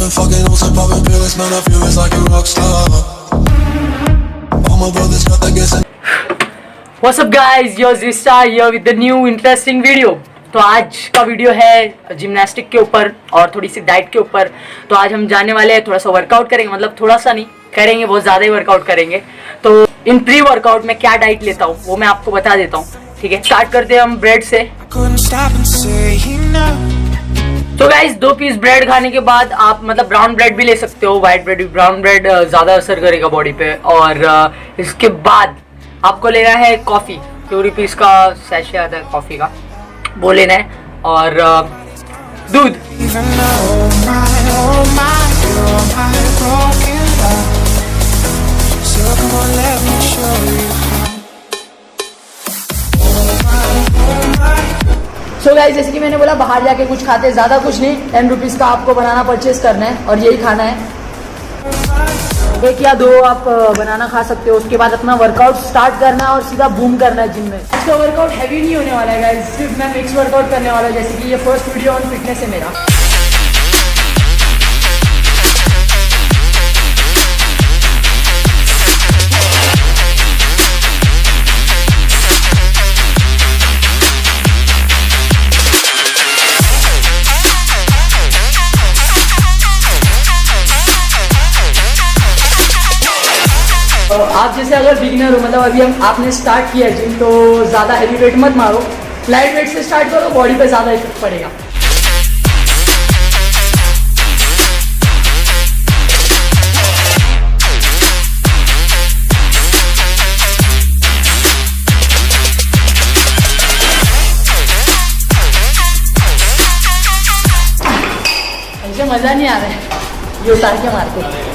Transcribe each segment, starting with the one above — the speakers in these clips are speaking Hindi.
been fucking on some poppin' pills, man, I feel it's like a rock star. All my brothers got that gas. What's up guys, your zxtar here with the new interesting video। तो आज का वीडियो है जिम्नास्टिक के ऊपर और थोड़ी सी डाइट के ऊपर। तो आज हम जाने वाले हैं, थोड़ा सा वर्कआउट करेंगे, मतलब थोड़ा सा नहीं करेंगे, बहुत ज़्यादा ही वर्कआउट करेंगे। तो इन प्री वर्कआउट में क्या डाइट लेता हूँ वो मैं आपको बता देता हूँ, ठीक है। स्टार्ट करते हैं हम ब्रेड से। तो गाइस 2 पीस ब्रेड खाने के बाद आप मतलब ब्राउन ब्रेड भी ले सकते हो, वाइट ब्रेड भी। ब्राउन ब्रेड ज़्यादा असर करेगा बॉडी पे। और इसके बाद आपको लेना है कॉफ़ी, 2 रुपीज़ का सैशे आता है कॉफ़ी का, वो लेना है। और दूध। सो गाइस जैसे कि मैंने बोला, बाहर जाके कुछ खाते, ज़्यादा कुछ नहीं, 10 रुपीज़ का आपको बनाना परचेज करना है और यही खाना है। 1 या 2 आप बनाना खा सकते हो। उसके बाद अपना वर्कआउट स्टार्ट करना है और सीधा बूम करना है जिम में। इसका वर्कआउट हैवी नहीं होने वाला है गाइस, सिर्फ मैं मिक्स वर्कआउट करने वाला हूँ। जैसे कि ये फर्स्ट वीडियो ऑन फिटनेस है मेरा। आप जैसे अगर बिगिनर हो, मतलब अभी आपने स्टार्ट किया है जिम, तो ज़्यादा हैवी वेट मत मारो, लाइट वेट से स्टार्ट करो, बॉडी पे ज़्यादा इफेक्ट पड़ेगा। ऐसे मज़ा नहीं आ रहा है ये उतार के मारते।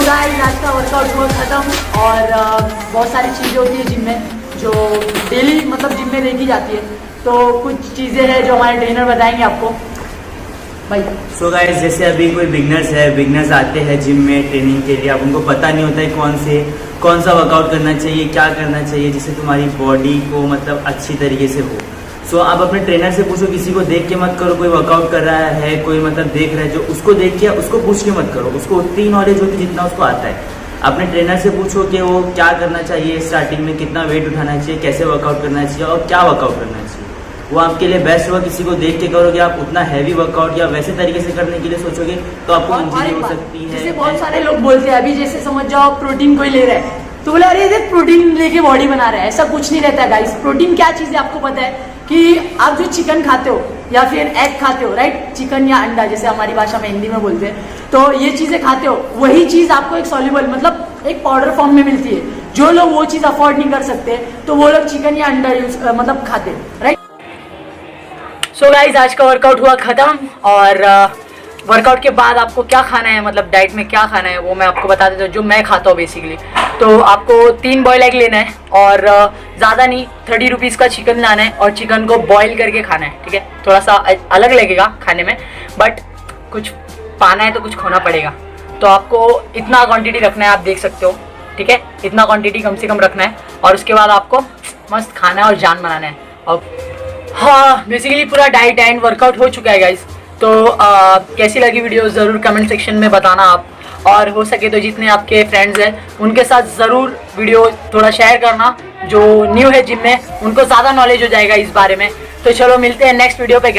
गाइस आज का वर्कआउट हुआ खत्म। और बहुत सारी चीज़ें होती है जिम में जो डेली मतलब जिम में देखी जाती है। तो कुछ चीज़ें हैं जो हमारे ट्रेनर बताएंगे आपको भाई। सो गाइस जैसे अभी कोई बिगनर्स आते हैं जिम में ट्रेनिंग के लिए, अब उनको पता नहीं होता है कौन सा वर्कआउट करना चाहिए, क्या करना चाहिए जिससे तुम्हारी बॉडी को मतलब अच्छी तरीके से हो। सो आप अपने ट्रेनर से पूछो, किसी को देख के मत करो। कोई वर्कआउट कर रहा है, कोई मतलब देख रहा है, जो उसको देख के उसको पूछ के मत करो। उसको उतनी नॉलेज होती जितना उसको आता है। अपने ट्रेनर से पूछो कि वो क्या करना चाहिए, स्टार्टिंग में कितना वेट उठाना चाहिए, कैसे वर्कआउट करना चाहिए और क्या वर्कआउट करना चाहिए, वो आपके लिए बेस्ट होगा। किसी को देख के करोगे आप उतना हैवी वर्कआउट या वैसे तरीके से करने के लिए सोचोगे तो आपको इंजरी हो सकती है। जैसे बहुत सारे लोग बोलते हैं, अभी जैसे समझ जाओ प्रोटीन कोई ले रहा है तो बोले अरे ये प्रोटीन लेके बॉडी बना रहा है। ऐसा कुछ नहीं रहता है गाइस। प्रोटीन क्या चीज़ है आपको पता है कि आप जो चिकन खाते हो या फिर एग खाते हो, राइट, चिकन या अंडा जैसे हमारी भाषा में हिंदी में बोलते हैं, तो ये चीज़ें खाते हो, वही चीज़ आपको एक सॉल्युबल मतलब एक पाउडर फॉर्म में मिलती है। जो लोग वो चीज़ अफोर्ड नहीं कर सकते तो वो लोग चिकन या अंडा यूज मतलब खाते हैं, राइट। सो गाइज, आज का वर्कआउट हुआ ख़त्म, और वर्कआउट के बाद आपको क्या खाना है, मतलब डाइट में क्या खाना है वो मैं आपको बता देता हूँ, जो मैं खाता हूँ बेसिकली। तो आपको 3 बॉयल एग लेना है, और ज़्यादा नहीं, 30 रुपीज़ का चिकन लाना है, और चिकन को बॉयल करके खाना है, ठीक है। थोड़ा सा अलग लगेगा खाने में, बट कुछ पाना है तो कुछ खोना पड़ेगा। तो आपको इतना क्वान्टिटी रखना है, आप देख सकते हो, ठीक है, इतना क्वान्टिटी कम से कम रखना है, और उसके बाद आपको मस्त खाना है और जान बनाना है। और हाँ, बेसिकली पूरा डाइट एंड वर्कआउट हो चुका है गाइज। तो कैसी लगी वीडियो ज़रूर कमेंट सेक्शन में बताना आप, और हो सके तो जितने आपके फ्रेंड्स हैं उनके साथ ज़रूर वीडियो थोड़ा शेयर करना, जो न्यू है जिम में उनको ज़्यादा नॉलेज हो जाएगा इस बारे में। तो चलो मिलते हैं नेक्स्ट वीडियो पे।